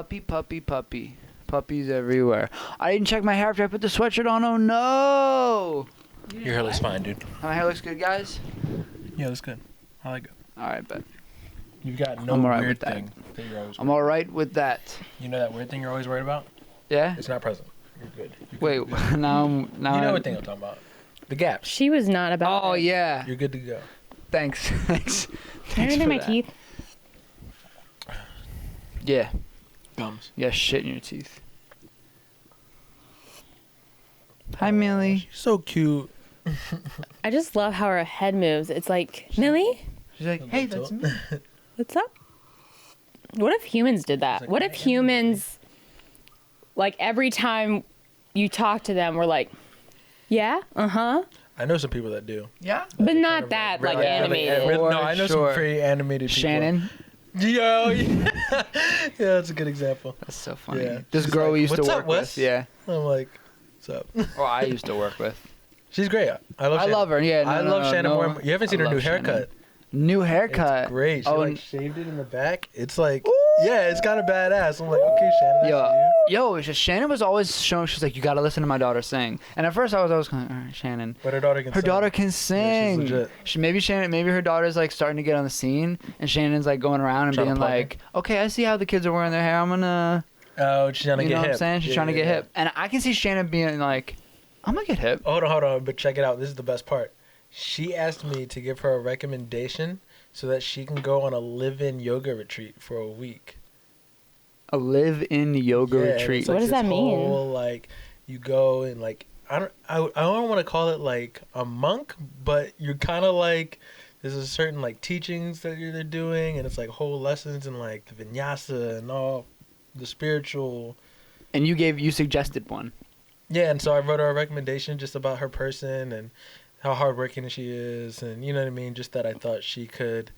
Puppy. Puppies everywhere. I didn't check my hair after I put the sweatshirt on. Oh no! Your hair looks fine, dude. My hair looks good, guys? Yeah, looks good. I like it. Alright, bet. You've got no I'm all right weird with that. thing that you're always I'm alright with that. You know that weird thing you're always worried about? Yeah? It's not present. You're good. Wait, now You know what thing I'm talking about. The gaps. She was not about Oh, it. yeah. You're good to go. Thanks. Thanks. Can I for do my that. teeth? Yeah. Gums. Yeah, shit in your teeth. Hi, Millie. She's so cute. I just love how her head moves. It's like, Millie, She's like, hey, that's me. what's up? What if humans did that? like, What if humans, like every time you talk to them, we're like, yeah, uh-huh. I know some people that do. Yeah? But not that, like, animated. For No, I know sure. some pretty animated people. Shannon. Yo, yeah. Yeah, that's a good example. That's so funny. Yeah. This She's girl like, we used to "What's work up, Wes?" with. Yeah. I'm like, what's up? Well, I used to work with. She's great. I love I Shannon. love her, yeah. I love Shannon more. You haven't seen I her new love Shannon. haircut. New haircut. It's great. She Oh, like and- shaved it in the back. It's like, yeah, it's kind of badass. I'm like, okay, Shannon, that's Yo, Shannon was always showing. She's like, you gotta listen to my daughter sing. And at first, I was always going, all right, Shannon. But her daughter can Her sing. daughter can Yeah, sing. she's legit. Maybe her daughter's like starting to get on the scene, and Shannon's like going around and Trying to being plug her. like, okay, I see how the kids are wearing their hair. I'm gonna, Oh, she's trying to you get know hip. what I'm saying? She's Yeah, trying to yeah, get yeah. hip, and I can see Shannon being like, I'm gonna get hip. Hold on. But check it out. This is the best part. She asked me to give her a recommendation so that she can go on a live-in yoga retreat for a week. A live-in yoga Yeah, and retreat. it's like What does this that mean? whole, like, you go and like I don't want to call it like a monk, but you're kind of like there's a certain like teachings that they're doing, and it's like whole lessons and like the vinyasa and all the spiritual. And you suggested one. Yeah, and so I wrote her a recommendation just about her person and how hardworking she is, and you know what I mean. Just that I thought she could,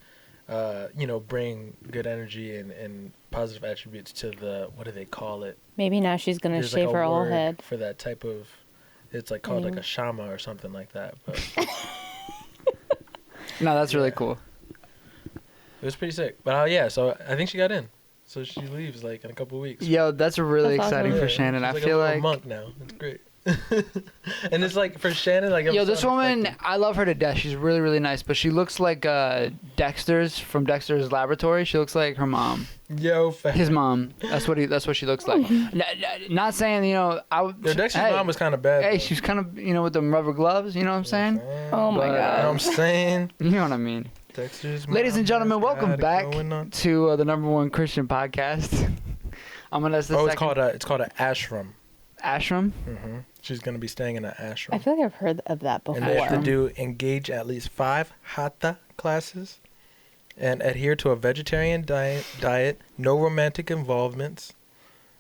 bring good energy and positive attributes to the what do they call it? Maybe now she's going to There's shave like a her whole word head. for that type of. It's like called like a shama or something like that. But No, that's really Yeah. cool. it was pretty sick. But yeah, so I think she got in. So she leaves like in a couple of weeks. Yo, that's really That's exciting awesome. for Shannon. She's I like feel a little like monk now. It's great. And it's like for Shannon, like I'm Yo, so this woman, unexpected. I love her to death. She's really, really nice, but she looks like Dexter's from Dexter's Laboratory. She looks like her mom, Yo, fat. his mom. That's what she looks like. Not saying Yo, Dexter's mom was kind of bad. Hey, though. she's kind of with them rubber gloves. You know what I'm saying? Oh my But, You know God. what I'm saying? You know what I mean. Dexter's Ladies and mom gentlemen, has welcome got it back going on. to the #1 Christian podcast. I'm gonna. It's called an ashram. Ashram. She's gonna be staying in an ashram. I feel like I've heard of that before. And they have to Ashram. engage at least 5 hatha classes and adhere to a vegetarian diet, no romantic involvements,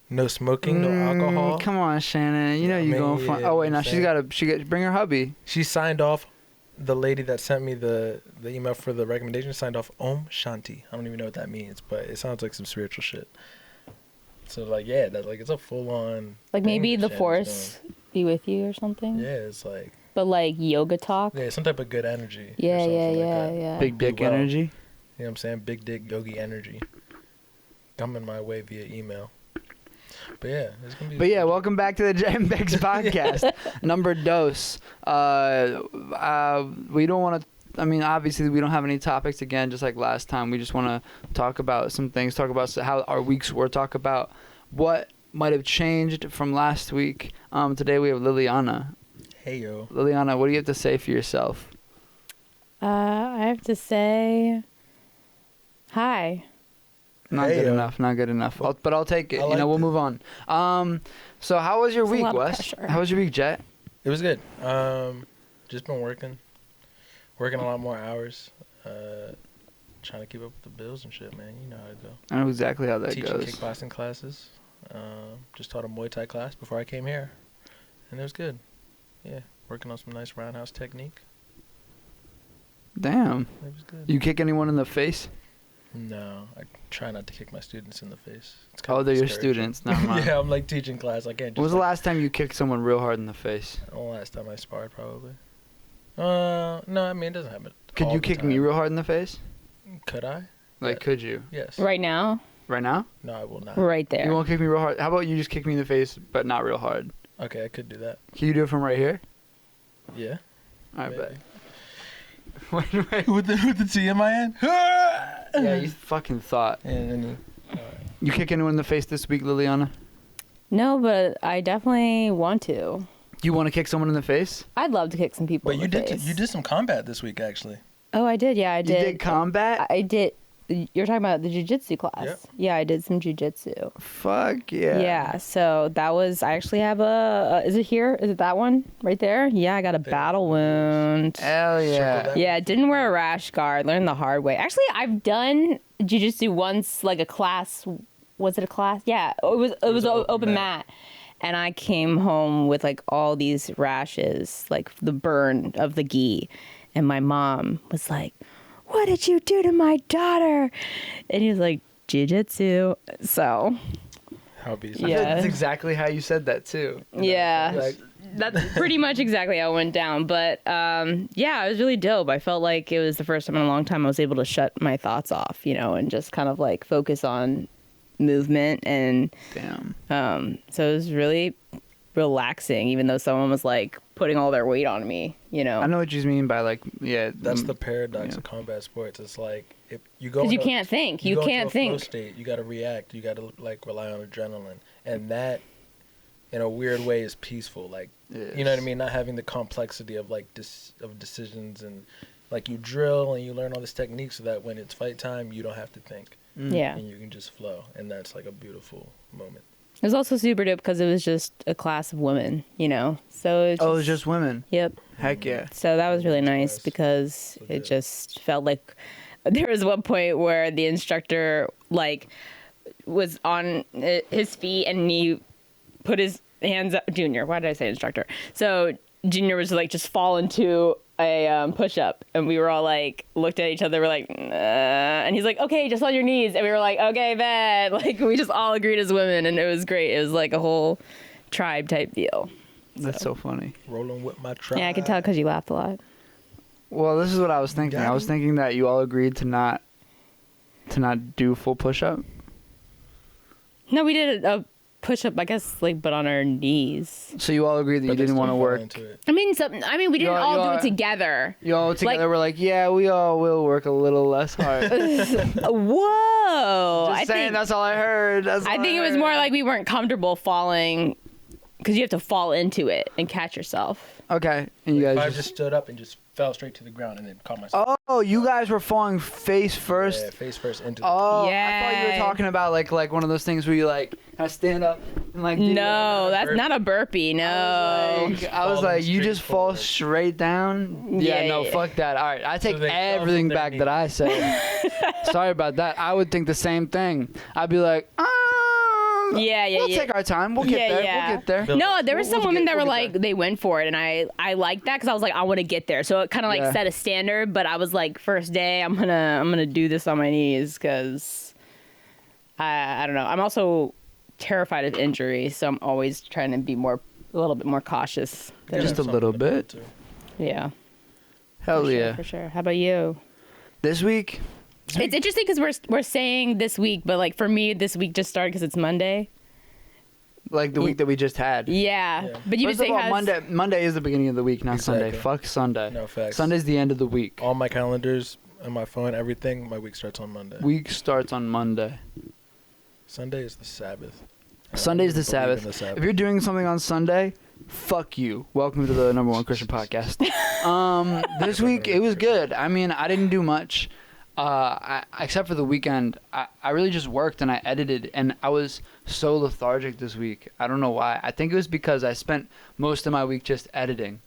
no smoking, no alcohol. Come on, Shannon. You know Yeah, you I going mean, for. yeah, Oh wait, I'm no, saying. bring her hubby. She signed off, the lady that sent me the email for the recommendation signed off Om Shanti. I don't even know what that means, but it sounds like some spiritual shit. So like, yeah, that's like it's a full on. Like maybe the force be with you or something. Yeah, it's like But like yoga talk. some type of good energy. or Yeah, something like that. yeah. Big dick well. energy. You know what I'm saying? Big dick yogi energy. Coming my way via email. But yeah, it's gonna be. But yeah, welcome back to the Jet and Bex podcast. Number dose. We don't want to. I mean, obviously, we don't have any topics again, just like last time. We just want to talk about some things, talk about how our weeks were, talk about what might have changed from last week. Today we have Liliana. Hey yo. Liliana, what do you have to say for yourself? I have to say, hi. Not Hey, good yo. enough. Not good enough. But I'll take it. I We'll liked move on. So how was your It's a week, lot of Wes? pressure. How was your week, Jet? It was good. Just been working a lot more hours. Trying to keep up with the bills and shit, man. You know how to go. I know exactly how that Teaching goes. kickboxing classes. Just taught a Muay Thai class before I came here, and it was good. Yeah, working on some nice roundhouse technique. Damn. It was good. You kick anyone in the face? No, I try not to kick my students in the face. It's Oh, they're your discouraging. students. Never mind. Yeah, I'm like teaching class. I can't. Just When was the like- last time you kicked someone real hard in the face? The last time I sparred, probably. No, I mean it doesn't happen. Could all you the kick me time. real hard in the face? Could I? Like, Yeah. could you? Yes. Right now? Right now? No, I will not. Right there. You won't kick me real hard? How about you just kick me in the face, but not real hard? Okay, I could do that. Can you do it from right here? Yeah. All right, Maybe. bet. Wait. with the T in my hand. Yeah, you fucking thought. And then You kick anyone in the face this week, Liliana? No, but I definitely want to. You want to kick someone in the face? I'd love to kick some people but in you the did face. you did some combat this week actually. Oh, I did. Yeah, I did. You did combat? I did. You're talking about the jiu-jitsu class. Yep. Yeah, I did some jiu-jitsu. Fuck yeah. Yeah, so that was, I actually have is it here? Is it that one right there? Yeah, I got a battle wound. Hell yeah. Circle that. Yeah, didn't wear a rash guard. Learned the hard way. Actually, I've done jiu-jitsu once, like a class. Was it a class? Yeah, it was an open mat. And I came home with like all these rashes, like the burn of the gi. And my mom was like, "What did you do to my daughter?" And he was like, "Jiu-jitsu." So, Hobbies. Yeah. That's exactly how you said that, too. yeah. Like, That's pretty much exactly how it went down. But yeah, it was really dope. I felt like it was the first time in a long time I was able to shut my thoughts off, and just kind of like focus on movement. And damn. so it was really relaxing, even though someone was like putting all their weight on me, I know what you mean by like, yeah. That's the paradox yeah. of combat sports. It's like if you go because you into- can't think. you You go into can't a flow think. state, you got to react. You got to like rely on adrenaline, and that, in a weird way, is peaceful. Like, you know what I mean? Not having the complexity of like of decisions, and like you drill and you learn all this technique so that when it's fight time, you don't have to think, Yeah. and you can just flow, and that's like a beautiful moment. It was also super dope because it was just a class of women, So it Oh, it's just women. Yep. Heck yeah. So that was really nice Yes. because So it good. just felt like there was one point where the instructor like was on his feet and he put his hands up. Junior, why did I say instructor? So Junior was like just fall into a push-up, and we were all like looked at each other, we're like and he's like, "Okay, just on your knees," and we were like, "Okay, bet." Like we just all agreed as women, and it was great. It was like a whole tribe type deal. That's so funny. Rolling with my tribe. Yeah, I could tell because you laughed a lot. Well, this is what I was thinking. I was thinking that you all agreed to not do full push-up. No, we did a push-up, I guess, like, but on our knees. So you all agreed that But you they didn't still want to fall work. into it. We didn't You all do are- it together. You all together Like- were like, yeah, we all will work a little less hard. Whoa! Just saying, that's all I heard. I think it was more like we weren't comfortable falling because you have to fall into it and catch yourself. Okay, and you If I guys just stood up and just fell straight to the ground and then caught myself. Oh, you guys were falling face first. Yeah, face first into the Oh, I Yeah. thought you were talking about like one of those things where you like kind of stand up and like. do No, that. that's not a burpee. No. I was Falling like, you straight just fall forward. straight down. Yeah, Yeah, no, yeah. fuck that. All right, I take they fell from everything their back that I said. Sorry about that. I would think the same thing. I'd be like, Yeah, we'll take our time. We'll get Yeah, there. yeah. We'll get there. No, there were some We'll women get- that were we'll get like, there. they went for it, and I liked that because I was like, I want to get there. So it kind of like Yeah. set a standard, but I was like, first day, I'm gonna do this on my knees because I don't know. I'm also terrified of injury, so I'm always trying to be a little bit more cautious. You Just have a little something to bit. build to. Yeah. Hell For sure, yeah. for sure. How about you? This week, It's interesting because we're saying this week, but like for me, this week just started because it's Monday. like the week that we just had. Yeah, Yeah. but you First were of saying all, how Monday is the beginning of the week, not Sunday. Exactly. Fuck Sunday. No facts. Sunday's the end of the week. All my calendars and my phone, everything, my week starts on Monday. Week starts on Monday. Sunday is the Sabbath. And I Sunday's don't the even believe Sabbath. in the Sabbath. If you're doing something on Sunday, fuck you. Welcome to the number one Christian podcast. This week it was good. I mean, I didn't do much, except for the weekend. I really just worked and I edited, and I was so lethargic this week. I don't know why. I think it was because I spent most of my week just editing,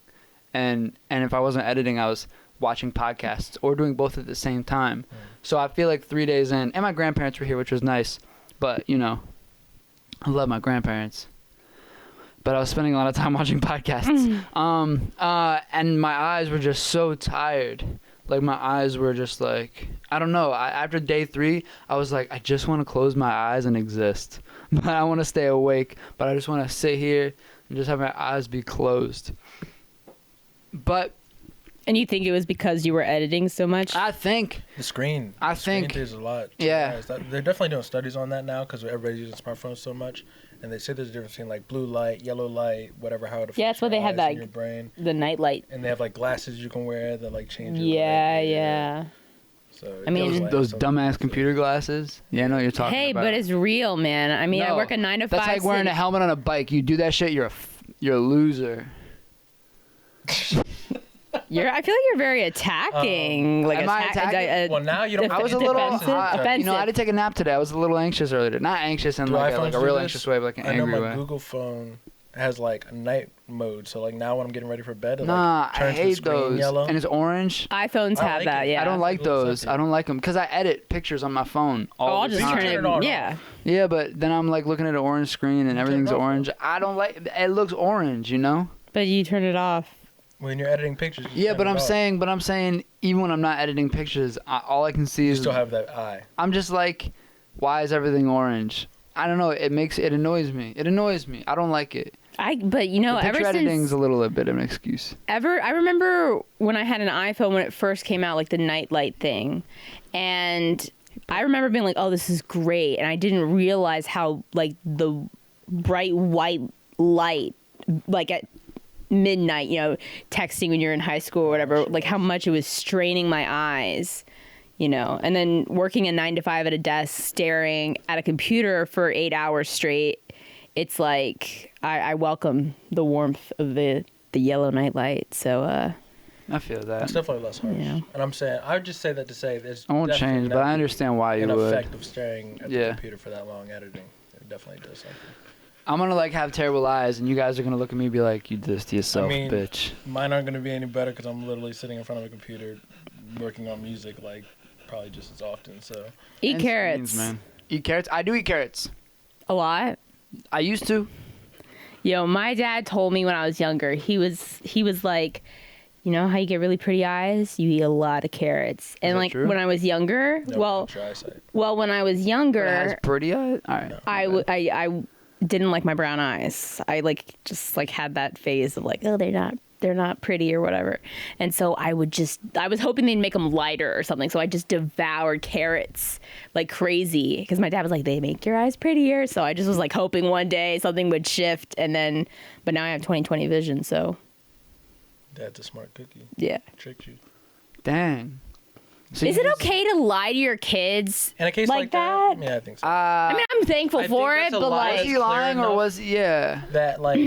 and if I wasn't editing, I was watching podcasts or doing both at the same time. So I feel like 3 days in, and my grandparents were here, which was nice, but I love my grandparents. But I was spending a lot of time watching podcasts. And my eyes were just so tired. Like, my eyes were just like, I don't know. After day 3, I was like, I just want to close my eyes and exist. But I want to stay awake. But I just want to sit here and just have my eyes be closed. But And you think it was because you were editing so much? I think. The screen. I the screen think. there's a lot. Yeah. They're definitely doing studies on that now because everybody's using smartphones so much. And they say there's a difference between like blue light, yellow light, whatever, how it affects Yeah, that's why they your have eyes that, and your brain. the nightlight. And they have like glasses you can wear that like change your Yeah, light. yeah. So I mean- Those dumbass computer glasses. Yeah, I know what you're talking Hey, about. but it's real, man. I mean, I No, work a 9 to 5. That's like wearing a helmet on a bike. You do that shit, you're a loser. I feel like you're very attacking. Am I attacking? Well, now you don't. I was a little, Defensive? you know, I had to take a nap today. I was a little anxious earlier. Not anxious in Do like iPhones a do real this? anxious way, but like an I know angry my way. Google phone has like a night mode, so like now when I'm getting ready for bed, it Nah, like I turns the hate screen those. yellow. And it's orange. iPhones I have like that, it. yeah. I don't like It's a little those. sexy. I don't like them because I edit pictures on my phone all I'll the just time. turn Turn it it on. Yeah. Yeah, but then I'm like looking at an orange screen and turn it everything's off. orange. I don't like. It looks orange, you know. But you turn it off. When you're editing pictures. You Yeah, turn but it I'm off. saying, even when I'm not editing pictures, all I can see You is. still have that eye. I'm just like, why is everything orange? I don't know. It annoys me. It annoys me. I don't like it. But you know, The ever picture editing's since a little bit of an excuse. I remember when I had an iPhone when it first came out, like the nightlight thing, and I remember being like, "Oh, this is great," and I didn't realize how like the bright white light, like at midnight, you know, texting when you're in high school or whatever, like how much it was straining my eyes. You know, and then working a 9 to 5 at a desk, staring at a computer for 8 hours straight, it's like I welcome the warmth of the yellow night light. So I feel that. It's definitely less harsh. Yeah. And I'm saying, I would just say that to say there's. I won't definitely change, but not I understand why you an would. effect of staring at the Yeah. computer for that long editing. It definitely does something. I'm gonna like have terrible eyes, and you guys are gonna look at me and be like, "You did this to yourself, mean, bitch." Mine aren't going to be any better because I'm literally sitting in front of a computer working on music like probably just as often. So eat And carrots beans, man. Eat carrots. I do eat carrots. a lot. I used to. Yo, my dad told me when I was younger, he was like, you know how you get really pretty eyes? You eat a lot of carrots. And that like true? when I was younger, no, well, try eyesight. when I was But it has younger, pretty eyes. All right. No. I didn't like my brown eyes. I like just like had that phase of like, oh, they're not pretty or whatever. And so I was hoping they'd make them lighter or something. So I just devoured carrots like crazy because my dad was like, they make your eyes prettier. So I just was like hoping one day something would shift. And then, but now I have 20/20 vision. So Dad's a smart cookie. yeah. Tricked you. Dang. So Is you it just- okay to lie to your kids? In a case Like like that? yeah, I think so. I mean, I'm thankful I for think it, that's a but lie. Was like, he lying or enough. was yeah? that like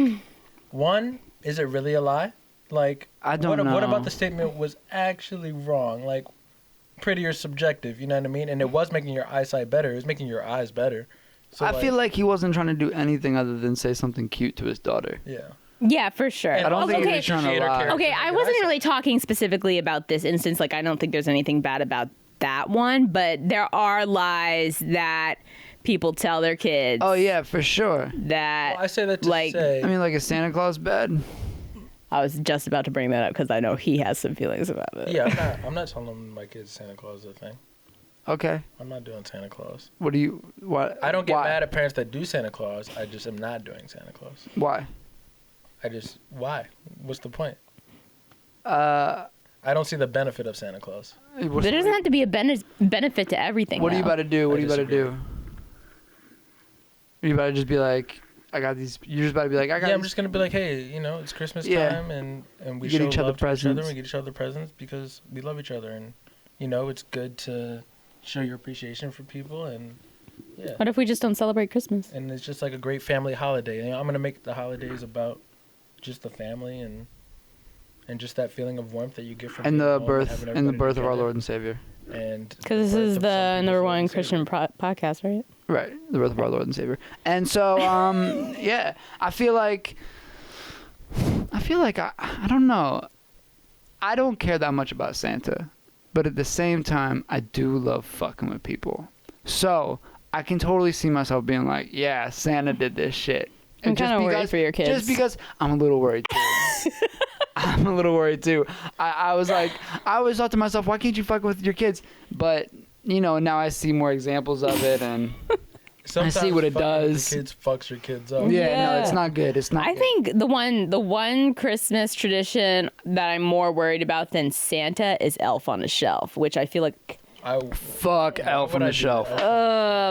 one, is it really a lie? Like I don't what know. about the statement was actually wrong? Like pretty or subjective, you know what I mean? And it was making your eyesight better. It was making your eyes better. So I feel like he wasn't trying to do anything other than say something cute to his daughter. yeah. yeah, for sure. And I don't think okay. he was trying to Appreciate her lie. character. Okay, Good I wasn't eyesight. really talking specifically about this instance. Like, I don't think there's anything bad about that one, but there are lies that people tell their kids. Oh yeah, for sure. That Well, I say that to like, say I mean, like, is Santa Claus bad? I was just about to bring that up because I know he has some feelings about it. yeah, I'm not telling my kids Santa Claus is a thing. Okay. I'm not doing Santa Claus. What do you? What? I don't get why? mad at parents that do Santa Claus. I just am not doing Santa Claus. Why? Why? What's the point? Uh, I don't see the benefit of Santa Claus. There doesn't have to be a benefit to everything. What are you though. about to do? What I are you about to disagree. do? Are you about to just be like, I got these? You're just about to be like, I got. Yeah, I'm these- just gonna be like, hey, you know, it's Christmas Yeah. time, and we You get show each other love to each other, presents. and we get each other presents because we love each other, and you know, it's good to show your appreciation for people, and yeah, What if we just don't celebrate Christmas? and it's just like a great family holiday. You know, I'm gonna make the holidays about just the family and just that feeling of warmth that you get from and being the home birth having and the everybody birth of our together. Lord and Savior. And Because this birth is of the some number people's Lord one and Savior. Christian podcast, right? Right, the birth of our Lord and Savior. And so, yeah, I feel like I don't know. I don't care that much about Santa, but at the same time, I do love fucking with people. So I can totally see myself being like, yeah, Santa did this shit. I'm And just kind of worried because- for your kids. Just because I'm a little worried too. I'm a little worried too. I was like, I always thought to myself, why can't you fuck with your kids? But, you know, now I see more examples of it, and sometimes see what it fucking with does. The kids fucks your kids up. Yeah, no, Yeah. it's not good. It's not I good. think the one Christmas tradition that I'm more worried about than Santa is Elf on a Shelf, which I feel like, Fuck Elf on the Shelf. oh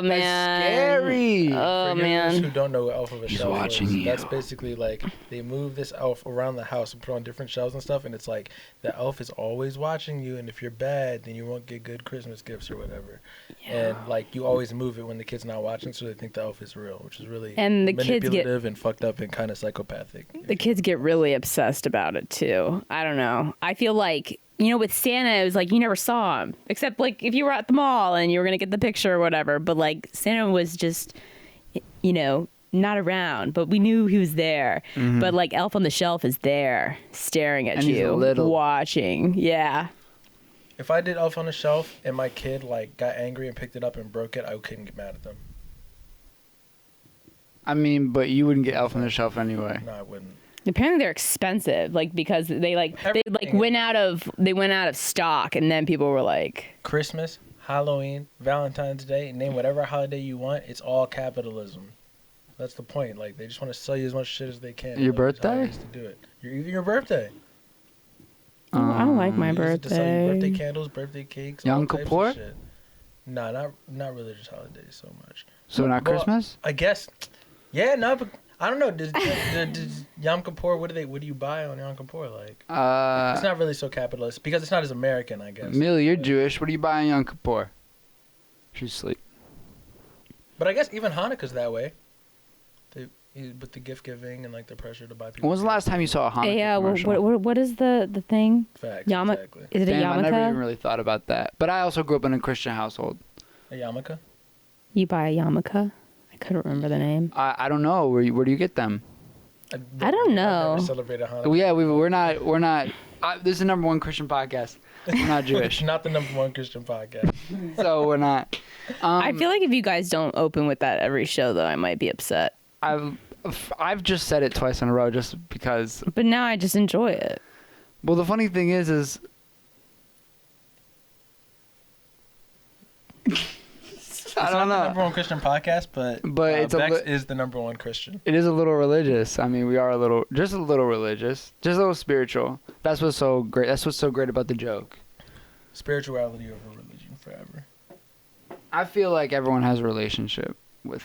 That's man, scary. Oh For viewers who man, don't know what Elf of a Shelf watching is, you. that's basically like they move this elf around the house and put on different shelves and stuff, and it's like the elf is always watching you, and if you're bad, then you won't get good Christmas gifts or whatever. And like you always move it when the kid's not watching, so they think the elf is real, which is really And the kids get- manipulative and fucked up and kind of psychopathic. the kids get really obsessed about it too. I don't know. I feel like, you know, with Santa, it was like you never saw him, except like if you were at the mall and you were gonna get the picture or whatever. But like Santa was just, you know, not around, but we knew he was there. But like Elf on the Shelf is there, staring at And he's you, little. watching. Yeah. If I did Elf on a Shelf and my kid like got angry and picked it up and broke it, I couldn't get mad at them. I mean, but you wouldn't get Elf on the Shelf anyway. No, I wouldn't. Apparently they're expensive, like because they Everything. went out of stock, and then people were like, Christmas, Halloween, Valentine's Day, name whatever holiday you want. It's all capitalism. That's the point. Like they just want to sell you as much shit as they can. Your Like, there's birthday? ways to do it. Even your birthday. oh, I don't like my They use it to sell you birthday birthday. candles, birthday cakes, Yom all types Kippur? of shit. Nah, not religious holidays so much. So not Well, Christmas? I guess. Yeah, no, but I don't know. Does Yom Kippur? What do you buy on Yom Kippur? Like, it's not really so capitalist because it's not as American, I guess. Millie, you're Jewish. What do you buy on Yom Kippur? She's asleep. But I guess even Hanukkah's that way. With the gift giving and like the pressure to buy people. When was the last time you saw a Hanukkah Yeah, commercial? what is the thing? Facts, Yama- exactly. Is it a Damn, I never even yarmulke? really thought about that. But I also grew up in a Christian household. A yarmulke? You buy a yarmulke? I couldn't remember the name. I don't know. Where do you get them? I don't know. I've never celebrated Hanukkah. Well, yeah, we're not. This is the number one Christian podcast. We're not Jewish, Not the number one Christian podcast. so we're not. I feel like if you guys don't open with that every show, though, I might be upset. I've just said it twice in a row just because. But now I just enjoy it. Well, the funny thing is I don't It's not the know. number one Christian podcast, but It's a Bex li- is the number one Christian. It is a little religious. I mean, we are just a little religious, just a little spiritual. That's what's so great. That's what's so great about the joke. Spirituality over religion forever. I feel like everyone has a relationship with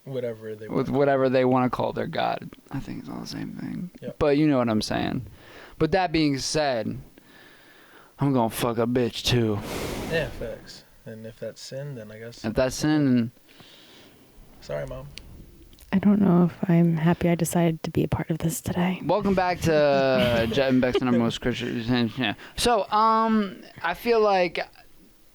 Whatever they with want. whatever they want to call their god. I think it's all the same thing. Yep. But you know what I'm saying. But that being said, I'm gonna fuck a bitch too. Yeah, facts. And if that's sin, then I guess. If that's sin, Sorry, Mom. I don't know if I'm happy I decided to be a part of this today. welcome back to Jet and Bex, the number most Christian. Yeah. So I feel like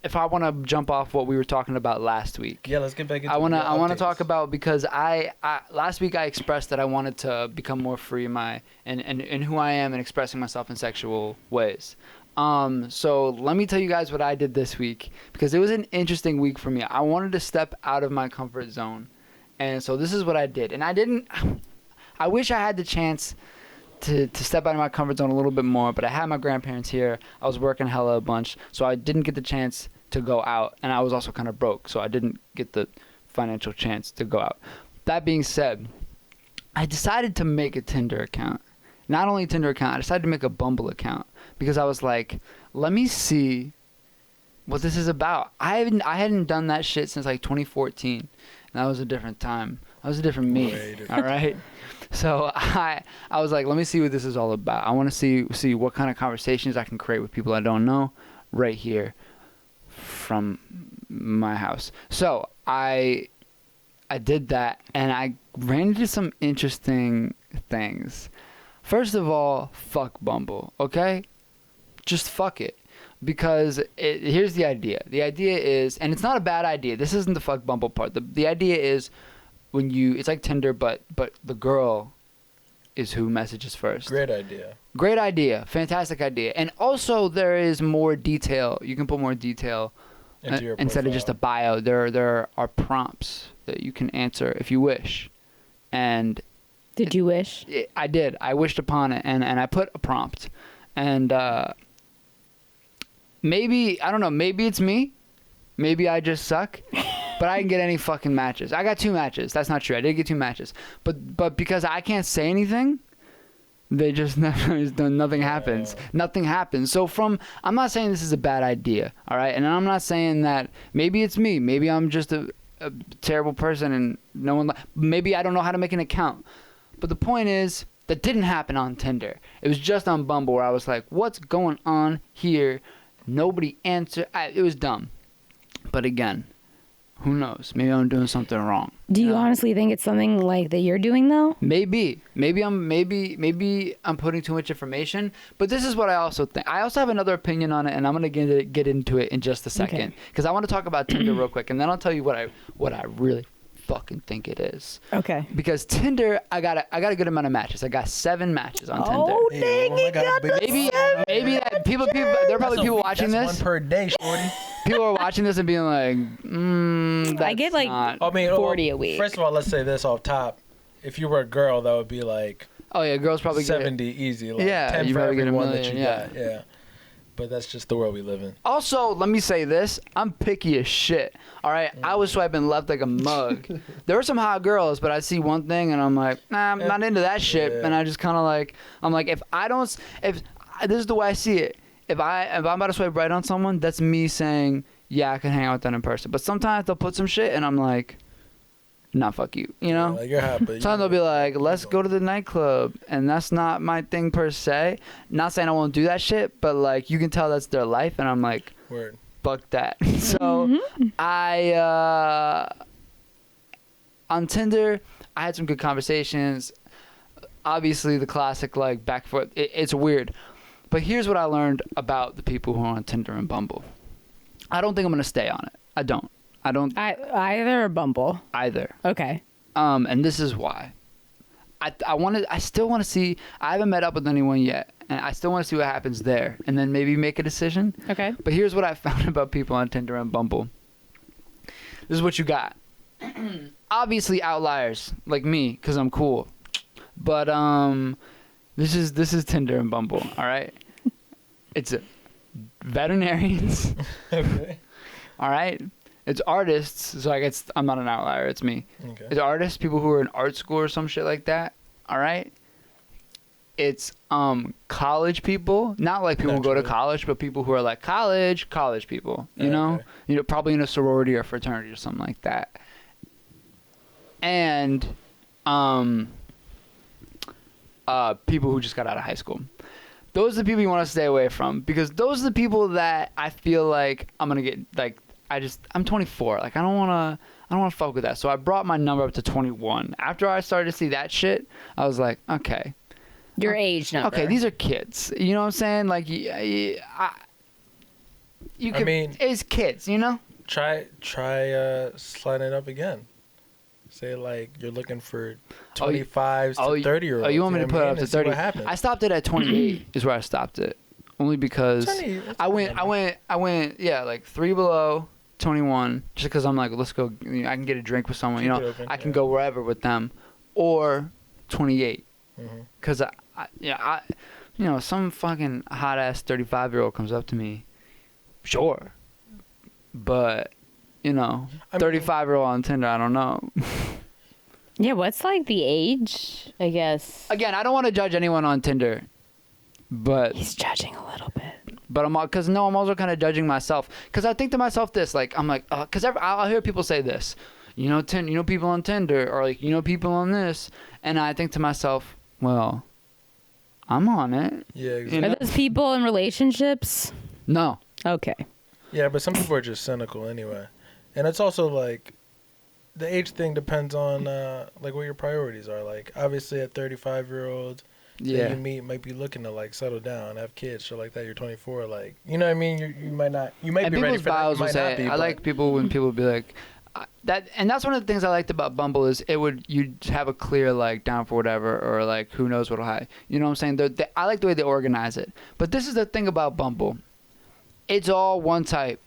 if I want to jump off what we were talking about last week. Yeah, let's get back into I want to updates. talk about because I last week I expressed that I wanted to become more free in who I am and expressing myself in sexual ways. So let me tell you guys what I did this week because it was an interesting week for me. I wanted to step out of my comfort zone. And so this is what I did. And I wish I had the chance to step out of my comfort zone a little bit more, but I had my grandparents here. I was working hella a bunch, so I didn't get the chance to go out. And I was also kind of broke, so I didn't get the financial chance to go out. That being said, I decided to make a Tinder account. Not only a Tinder account, I decided to make a Bumble account because I was like, let me see what this is about. I hadn't done that shit since like 2014. And that was a different time. That was a different me. Way different. All right. So I was like, let me see what this is all about. I want to see what kind of conversations I can create with people I don't know right here from my house. So I did that and I ran into some interesting things. First of all, fuck Bumble, okay? Just fuck it. Because here's the idea. The idea is, and it's not a bad idea. This isn't the fuck Bumble part. The idea is it's like Tinder, but the girl is who messages first. Great idea. Great idea. Fantastic idea. And also there is more detail. You can put more detail Into your instead of just a bio. There are prompts that you can answer if you wish. And Did you wish? I did. I wished upon it, and I put a prompt. And maybe, I don't know, maybe it's me. Maybe I just suck. but I didn't get any fucking matches. I got 2 matches. That's not true. I did get 2 matches. But because I can't say anything, they just nothing happens. Nothing happens. So I'm not saying this is a bad idea, all right? And I'm not saying that maybe it's me. Maybe I'm just a terrible person and no one maybe I don't know how to make an account. But the point is that didn't happen on Tinder. It was just on Bumble where I was like, what's going on here? Nobody answered. It was dumb. But again, who knows? Maybe I'm doing something wrong. Do you honestly think it's something like that you're doing though? Maybe I'm putting too much information. But this is what I also think. I also have another opinion on it, and I'm gonna get into it in just a second because I want to talk about Tinder real quick, and then I'll tell you what I really fucking think it is. Okay. Because Tinder, I got a good amount of matches. I got 7 matches on Tinder. Oh dang! Maybe that people there are probably people watching this. One per day, shorty. People are watching this and being like, I get like 40 a week. First of all, let's say this off top. If you were a girl, that would be like, oh yeah, girls probably 70 easy. Like yeah, 10 you for probably get a everyone million, that you got. Yeah. But that's just the world we live in. Also, let me say this. I'm picky as shit. All right? I was swiping left like a mug. There were some hot girls, but I see one thing and I'm like, nah, I'm not into that shit. Yeah. And I just kind of like, I'm like, if this is the way I see it. If I'm about to swipe right on someone, that's me saying, yeah, I can hang out with them in person. But sometimes they'll put some shit and I'm like, nah, fuck you. You know? Like you're hot, but Sometimes they'll be like, let's go to the nightclub. And that's not my thing per se. Not saying I won't do that shit, but like you can tell that's their life. And I'm like, word. Fuck that. So on Tinder, I had some good conversations. Obviously, the classic like back foot. It's weird. But here's what I learned about the people who are on Tinder and Bumble. I don't think I'm going to stay on it. I don't. Either or Bumble. Either. Okay. And this is why. I still want to see. I haven't met up with anyone yet, and I still want to see what happens there, and then maybe make a decision. Okay. But here's what I found about people on Tinder and Bumble. This is what you got. Obviously outliers like me, cause I'm cool. But this is Tinder and Bumble. All right. It's veterinarians. Okay. All right. It's artists, so I guess I'm not an outlier. It's me. Okay. It's artists, people who are in art school or some shit like that. All right. It's college people, not like people who go to college, but people who are like college people. You know, probably in a sorority or fraternity or something like that. And people who just got out of high school. Those are the people you want to stay away from because those are the people that I feel like I'm gonna get like. I'm 24. Like I don't want to fuck with that. So I brought my number up to 21. After I started to see that shit, I was like, okay. Your age number. Okay, these are kids. You know what I'm saying? Like, it's kids, you know? Try sliding it up again. Say like you're looking for 25s to 30-year-olds. Oh, you want me to put it up to 30? What happens? I stopped it at 28 is where I stopped it. Only because I went, yeah, like 3 below 21, just because I'm like, let's go. You know, I can get a drink with someone, Keep it open, I can go wherever with them, or 28, because some fucking hot ass 35-year-old comes up to me, sure, but 35-year-old on Tinder, I don't know. Yeah, what's like the age? I guess. Again, I don't want to judge anyone on Tinder, but he's judging a little bit. But I'm also kind of judging myself because I think to myself this, like, I'm like, because I'll hear people say this, people on Tinder or like, people on this. And I think to myself, well, I'm on it. Yeah. Exactly. Are those people in relationships? No. Okay. Yeah, but some people are just cynical anyway. And it's also like the age thing depends on like what your priorities are. Like obviously a 35-year-old that you meet might be looking to like settle down, have kids, shit like that. You're 24, like you know what I mean. You might be ready for that. You might not be. I like people when people be like that, and that's one of the things I liked about Bumble is you'd have a clear like down for whatever or like who knows what'll happen. You know what I'm saying? I like the way they organize it. But this is the thing about Bumble. It's all one type.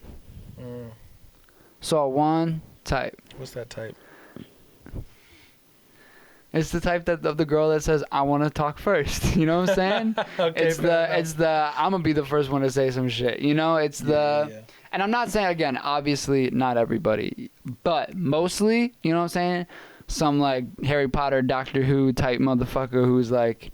It's all one type. What's that type? It's the type of the girl that says, I want to talk first. You know what I'm saying? Okay, it's the I'm going to be the first one to say some shit. You know, it's the... Yeah. And I'm not saying, again, obviously not everybody, but mostly, you know what I'm saying? Some like Harry Potter, Doctor Who type motherfucker who's like.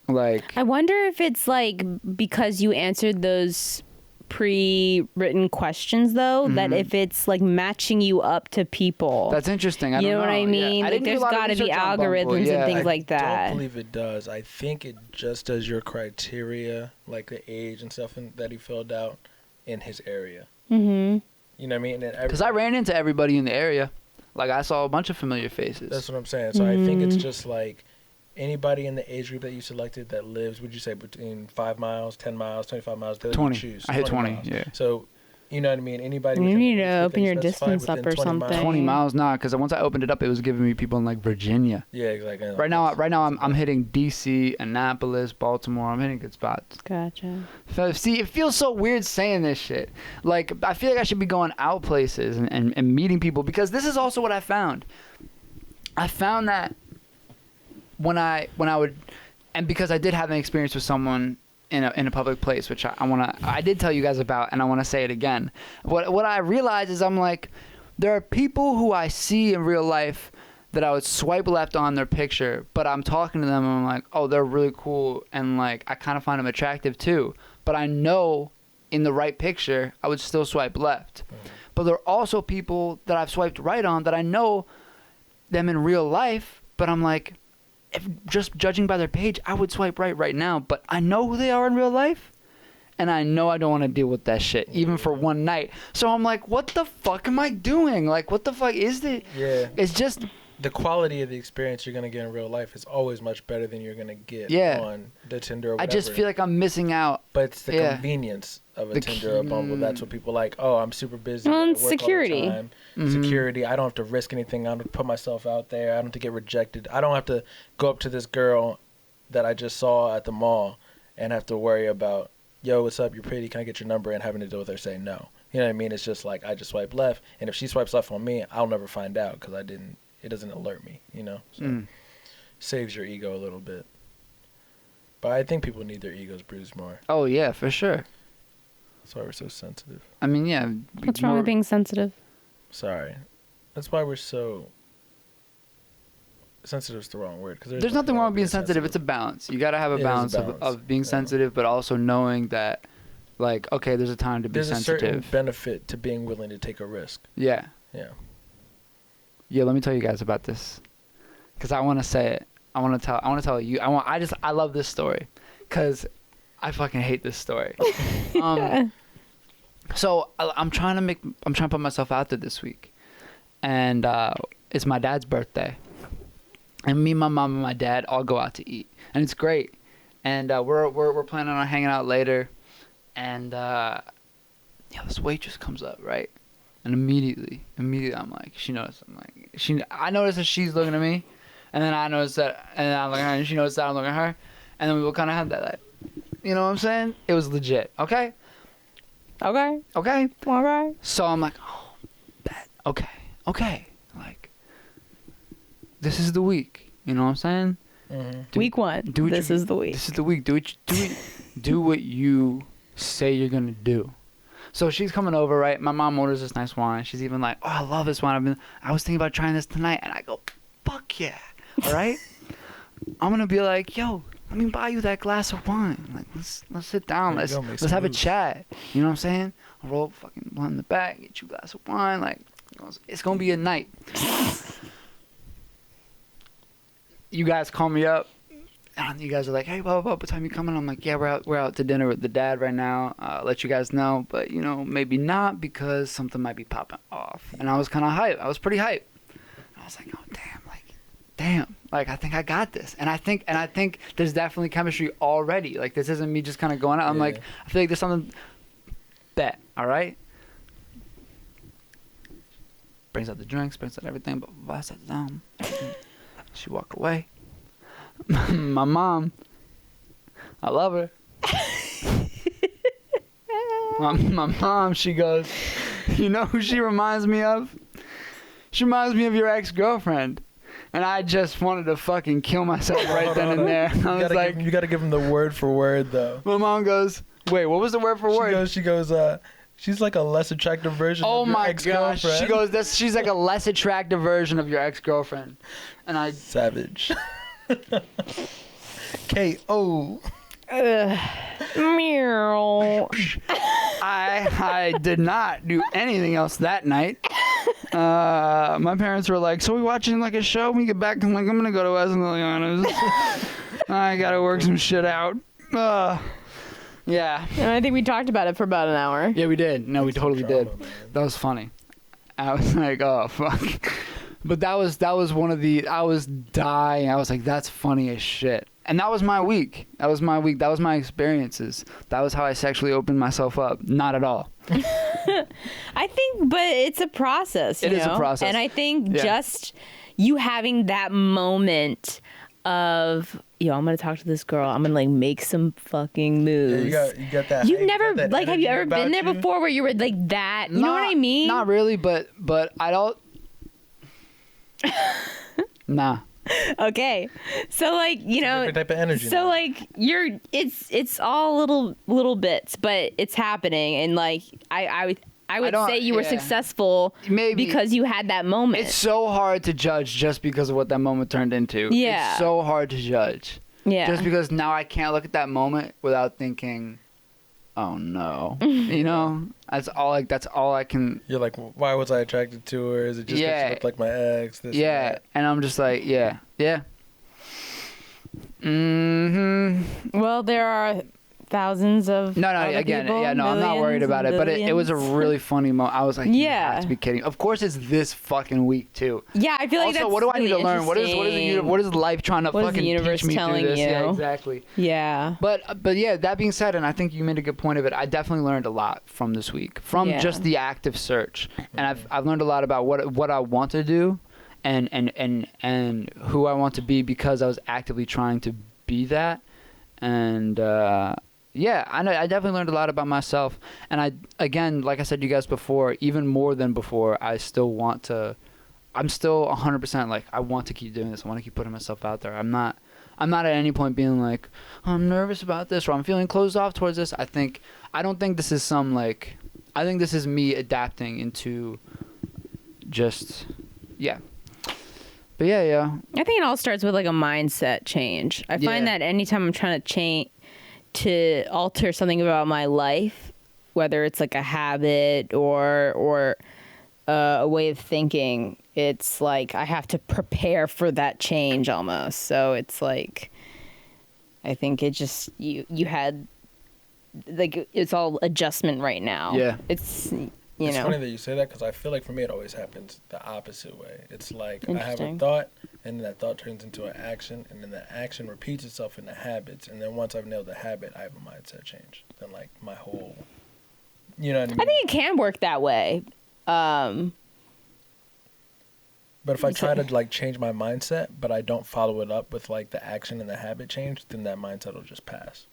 I wonder if it's like because you answered those pre-written questions though, that if it's like matching you up to people. That's interesting. I you don't know what I mean? Yeah. Like there's got to be algorithms and things like that. I don't believe it does. I think it just does your criteria, like the age and stuff that he filled out in his area. Mm-hmm. You know what I mean? Because I ran into everybody in the area. Like I saw a bunch of familiar faces. That's what I'm saying. So I think it's just like anybody in the age group that you selected that lives, would you say between 5 miles, 10 miles, 25 miles? 20. Choose. I hit 20, miles. yeah. So, you know what I mean? Anybody. You within need the to age group open that your specified distance up within or 20 something. miles. 20 miles, nah, because once I opened it up, it was giving me people in like Virginia. Yeah, exactly. Right now, I'm hitting DC, Annapolis, Baltimore. I'm hitting good spots. Gotcha. So, see, it feels so weird saying this shit. Like, I feel like I should be going out places and meeting people, because this is also what I found. I found that when I would, and because I did have an experience with someone in a public place, which I did tell you guys about, and I want to say it again. What I realized is I'm like, there are people who I see in real life that I would swipe left on their picture, but I'm talking to them and I'm like, oh, they're really cool, and like I kind of find them attractive too. But I know in the right picture, I would still swipe left. But there are also people that I've swiped right on that I know them in real life, but I'm like, if just judging by their page, I would swipe right now, but I know who they are in real life, and I know I don't want to deal with that shit, even for one night. So I'm like, what the fuck am I doing? Like, what the fuck is it? Yeah. It's just... The quality of the experience you're going to get in real life is always much better than you're going to get on the Tinder or whatever. I just feel like I'm missing out. But it's the convenience of a Tinder or a Bumble. That's what people like. Oh, I'm super busy. Well, I it's work security. all the time. Security. I don't have to risk anything. I don't have to put myself out there. I don't have to get rejected. I don't have to go up to this girl that I just saw at the mall and have to worry about, yo, what's up? You're pretty. Can I get your number? And having to deal with her saying no. You know what I mean? It's just like I just swipe left. And if she swipes left on me, I'll never find out because it doesn't alert me, you know? So saves your ego a little bit. But I think people need their egos bruised more. Oh, yeah, for sure. That's why we're so sensitive. I mean, yeah. What's wrong with being sensitive? Sorry. That's why we're so... Sensitive is the wrong word. Cause there's nothing wrong with being sensitive. It's a balance. You got to have a balance of being sensitive, but also knowing that, like, okay, there's a time to be sensitive. There's a certain benefit to being willing to take a risk. Yeah. Yeah. Yeah, let me tell you guys about this, because I want to say it. I want to tell you. I love this story, because I fucking hate this story. So I'm trying to put myself out there this week, and it's my dad's birthday, and me, my mom, and my dad all go out to eat, and it's great, and we're planning on hanging out later, and this waitress comes up, right? And immediately, I'm like, she noticed. I noticed that she's looking at me, and then I noticed that, and then I'm looking at her, and she noticed that I'm looking at her, and then we will kind of have that, like, you know what I'm saying? It was legit, okay? Okay. All right. So I'm like, oh, bet, okay, like, this is the week, you know what I'm saying? Mm-hmm. Week 1. This is the week. This is the week. Do what you say you're gonna do. So she's coming over, right? My mom orders this nice wine. She's even like, oh, I love this wine. I was thinking about trying this tonight. And I go, fuck yeah. All right? I'm going to be like, yo, let me buy you that glass of wine. Like, let's sit down. Let's have a chat. You know what I'm saying? I'll roll fucking blunt in the back, get you a glass of wine. Like, it's going to be a night. You guys call me up. And you guys are like, hey, what time you coming? I'm like, yeah, we're out to dinner with the dad right now. Let you guys know, but you know, maybe not because something might be popping off. And I was kind of hyped. I was pretty hyped. I was like, oh damn, like I think I got this. And I think there's definitely chemistry already. Like this isn't me just kind of going out. I'm like, I feel like there's something. Bet, all right. Brings out the drinks, brings out everything, but I sat down. She walk away. My mom, I love her. my mom, she goes, you know who she reminds me of? She reminds me of your ex-girlfriend. And I just wanted to fucking kill myself right then and there. I was like, you gotta give him the word for word though. My mom goes, wait, what was the word for word? She goes, She's like a less attractive version Oh of your my ex-girlfriend. gosh. She goes, she's like a less attractive version of your ex-girlfriend. And I... Savage. K.O. Meow. I did not do anything else that night. My parents were like, so we watching like a show when we get back? I'm like, I'm going to go to West Liliana's. I got to work some shit out. Yeah. And I think we talked about it for about an hour. Yeah, we did. No, we totally Drama, did. man. That was funny. I was like, oh, fuck. But that was one of the, I was dying. I was like, that's funny as shit. And that was my week. That was my week. That was my experiences. That was how I sexually opened myself up. Not at all. I think, but it's a process. It is a process. And I think just you having that moment of, I'm gonna talk to this girl. I'm gonna like make some fucking moves. Yeah, you got that. You've hype, never got that like, have you energy ever been there about you? before where you were like that? You know what I mean? Not really, but I don't. Nah. Okay, so like Different type of energy. so now. like it's all little bits, but it's happening, and like I would don't- say you were yeah. successful Maybe. because you had that moment. It's so hard to judge just because of what that moment turned into. Yeah. It's so hard to judge. yeah. Just because now I can't look at that moment without thinking, oh no. You know? That's all I can. You're like, why was I attracted to her? Is it just that she looked like my ex? This and Yeah. that? And I'm just like, yeah. Mm-hmm. Well, there are thousands of No, other again, people, I'm not worried millions about and it, but it was a billions. really funny moment. I was like, you Yeah. have to be kidding. Of course it's this fucking week too. Yeah, I feel like Also, that's what do I need to really learn? What is interesting. what is life trying to What is the fucking universe teach me telling through this? Yeah, you? exactly. Yeah. But yeah, that being said, and I think you made a good point of it. I definitely learned a lot from this week, from Yeah. just the active search, and I've learned a lot about what I want to do, and who I want to be because I was actively trying to be that, and yeah, I definitely learned a lot about myself, and again, like I said to you guys before, even more than before, I still want to. I'm still 100% like I want to keep doing this. I want to keep putting myself out there. I'm not at any point being like, I'm nervous about this or I'm feeling closed off towards this. I don't think this is some like, I think this is me adapting into just, yeah. But yeah. I think it all starts with like a mindset change. I find Yeah. that anytime I'm trying to alter something about my life, whether it's like a habit or a way of thinking, it's like I have to prepare for that change almost. So it's like, I think it just you had like it's all adjustment right now. Yeah. It's It's funny that you say that because I feel like for me it always happens the opposite way. It's like I have a Interesting. thought, and then that thought turns into an action, and then that action repeats itself into habits, and then once I've nailed the habit, I have a mindset change. Then like my whole, you know what I mean? I think it can work that way. But if I try to like change my mindset, but I don't follow it up with like the action and the habit change, then that mindset will just pass.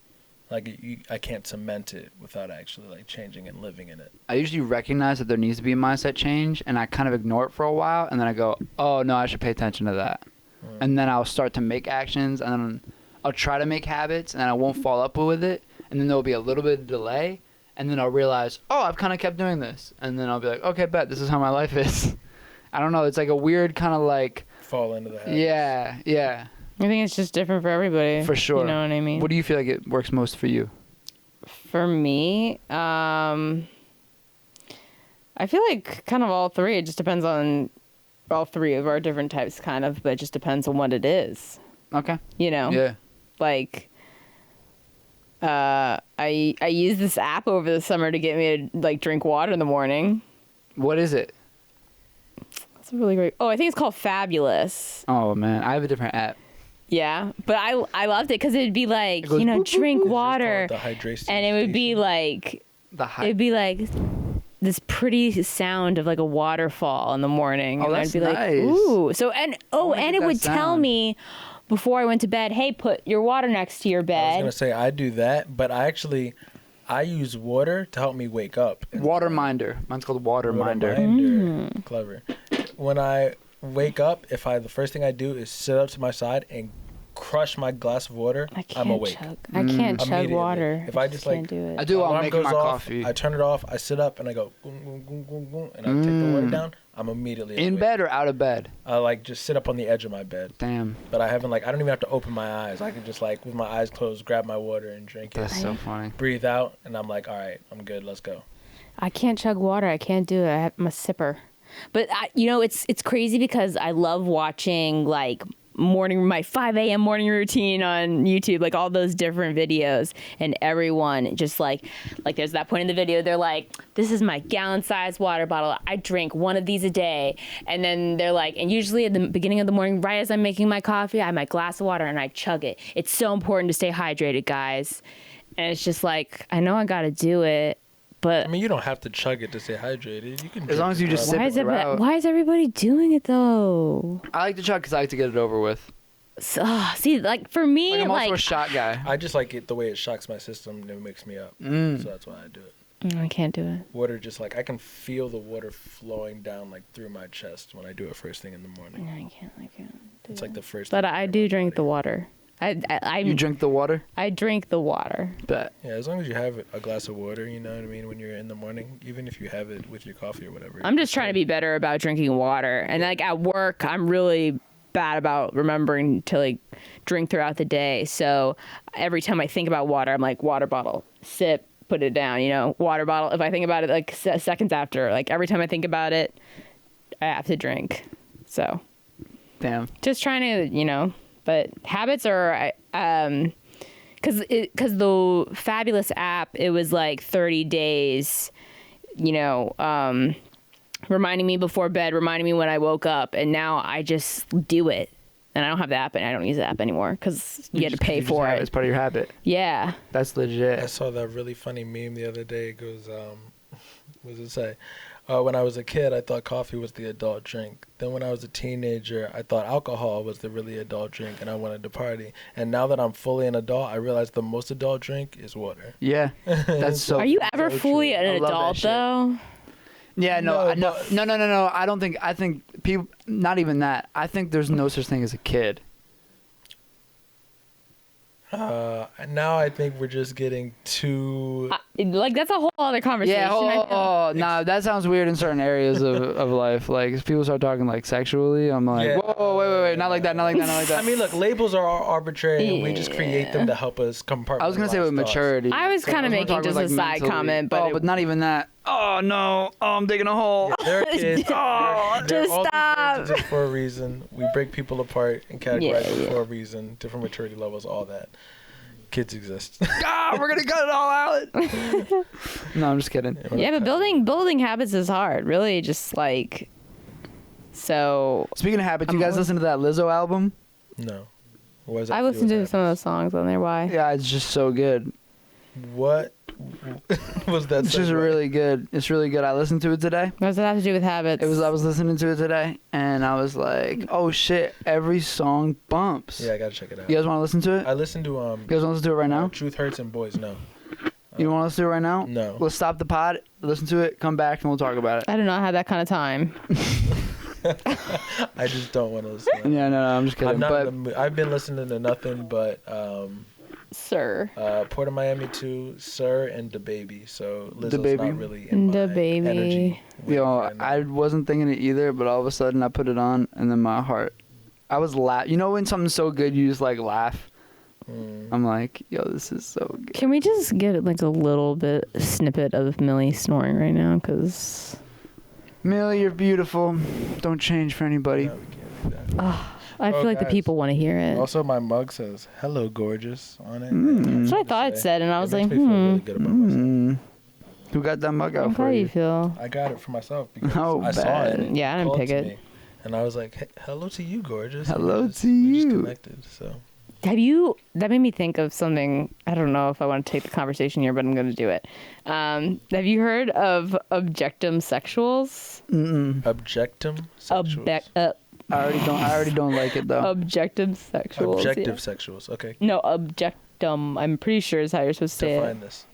Like I can't cement it without actually like changing and living in it. I usually recognize that there needs to be a mindset change, and I kind of ignore it for a while, and then I go, oh no, I should pay attention to that. And then I'll start to make actions, and then I'll try to make habits, and I won't follow up with it, and then there'll be a little bit of delay, and then I'll realize, oh, I've kind of kept doing this, and then I'll be like, okay, bet, this is how my life is. I don't know, it's like a weird kind of like, Fall into the habit. yeah, I think it's just different for everybody. for sure. You know what I mean? What do you feel like it works most for you? For me, I feel like kind of all three. It just depends on all three of our different types, kind of, but it just depends on what it is. Okay. You know? Yeah. Like, I used this app over the summer to get me to like drink water in the morning. What is it? That's a really great. Oh, I think it's called Fabulous. Oh man, I have a different app. Yeah, but I loved it because it'd be like, It goes you know, boop, boop, drink boop. water, The hydration and it would be station. like, The hype. it'd be like this pretty sound of like a waterfall in the morning. Oh, and that's I'd be like, nice. ooh. So and wanna and get it that would tell sound. me before I went to bed, hey, put your water next to your I was bed. gonna say I do that, but I use water to help me wake up. Water Minder. Mine's called Water Minder. Clever. When I wake up, the first thing I do is sit up to my side and crush my glass of water, I'm awake. I can't chug Immediately. water. If I just can't like, do it. I do while alarm making my goes off, coffee. I turn it off. I sit up and I go boom, boom, boom, boom, boom, and I take the water down. I'm immediately In awake. bed or out of bed? I like just sit up on the edge of my bed. Damn. But I haven't like I don't even have to open my eyes. I can just like with my eyes closed, grab my water and drink That's it. so funny. Breathe out, and I'm like, all right, I'm good. Let's go. I can't chug water. I can't do it. I'm a sipper. But it's crazy because I love watching like my 5 a.m. morning routine on YouTube, like all those different videos, and everyone just like there's that point in the video they're like, this is my gallon-sized water bottle. I drink one of these a day. And then they're like, and usually at the beginning of the morning, right as I'm making my coffee, I have my glass of water and I chug it. It's so important to stay hydrated, guys. And it's just like, I know I got to do it. But I mean, you don't have to chug it to stay hydrated. You can As long as you just sip why it throughout. why is everybody doing it though? I like to chug because I like to get it over with. So, see, like for me, Like I'm also like a shot guy. I just like it the way it shocks my system and it wakes me up. So that's why I do it. I can't do it. Water just like I can feel the water flowing down like through my chest when I do it first thing in the morning. I can't do It's like the first. But thing I in do my drink body. the water. You drink the water? I drink the water. Bet. Yeah, as long as you have a glass of water, you know what I mean, when you're in the morning, even if you have it with your coffee or whatever. I'm just trying to be better about drinking water. And like at work, I'm really bad about remembering to like drink throughout the day. So every time I think about water, I'm like, water bottle, sip, put it down, water bottle. If I think about it like seconds after, like every time I think about it, I have to drink. So Damn. just trying to, but habits are, because the Fabulous app, it was like 30 days, reminding me before bed, reminding me when I woke up, and now I just do it. And I don't have the app, and I don't use the app anymore because you had to pay for it. It's part of your habit. Yeah. That's I legit. saw that really funny meme the other day. It goes, what does it say? When I was a kid, I thought coffee was the adult drink. Then when I was a teenager, I thought alcohol was the really adult drink, and I wanted to party. And now that I'm fully an adult, I realize the most adult drink is water. Yeah. That's so. Are you ever so fully true. an I love that adult, shit. though? Yeah, no. I don't think. I think people. Not even that. I think there's no such thing as a kid. Now I think we're just getting too. Like, that's a whole other conversation. Yeah. I feel. Nah. That sounds weird in certain areas of life. Like if people start talking like sexually, I'm like, Yeah. whoa, wait, not like that, not like that, not like that. I mean, look, labels are arbitrary, and we just create them to help us compartmentalize. I was gonna say with thoughts. maturity. I was kind of gonna talk making just with, a side mentally. comment, but but not even that. Oh no! Oh, I'm digging a hole. Yeah, there are kids. Oh, They're just all these stop. words exist for a reason. We break people apart and categorize them Yeah. for a reason. Different maturity levels, all that. Kids exist. We're gonna cut it all out. No, I'm just kidding. yeah, but building habits is hard. Really, just like so. Speaking of habits, you guys listen to that Lizzo album? No. What does that I do with listened to habits? some of the songs on there. Why? Yeah, it's just so good. What was that? It's just segue? really good. It's really good. I listened to it today. What does that have to do with habits? I was listening to it today, and I was like, oh shit! Every song bumps. Yeah, I gotta check it out. You guys want to listen to it? I listened to You guys want to listen to it right now? Truth Hurts and Boys No. You want to listen to it right now? No. Let's stop the pod, listen to it, come back, and we'll talk about it. I do not have that kind of time. I just don't want to listen. To it. Yeah, no, I'm just kidding. I'm not But in the mood. I've been listening to nothing but Sir. Port of Miami 2, Sir, and DaBaby. So Lizzo's DaBaby? not really in my DaBaby. energy. I wasn't thinking it either, but all of a sudden I put it on, and then my heart, I was laugh. You know when something's so good, you just like laugh. I'm like, yo, this is so good. Can we just get like a little bit snippet of Millie snoring right now? Because Millie, you're beautiful. Don't change for anybody. No, we can't do that. I feel like the guys. people want to hear it. Also, my mug says "Hello, gorgeous" on it. That's what I thought it said, and I was like, makes me feel really good about myself. Mm. Who got that mug out How for do you you? feel? I got it for myself because Oh, I saw bad. it. Yeah, I didn't called pick to it. me, and I was like, hey, "Hello to you, gorgeous." Hello And we to we just you. connected. So That made me think of something. I don't know if I want to take the conversation here, but I'm going to do it. Have you heard of objectum sexuals? objectum sexuals. I already don't like it though. Objectum sexuals. Objective yeah. sexuals. Okay. No, objectum. I'm pretty sure is how you're supposed to say Define it. this.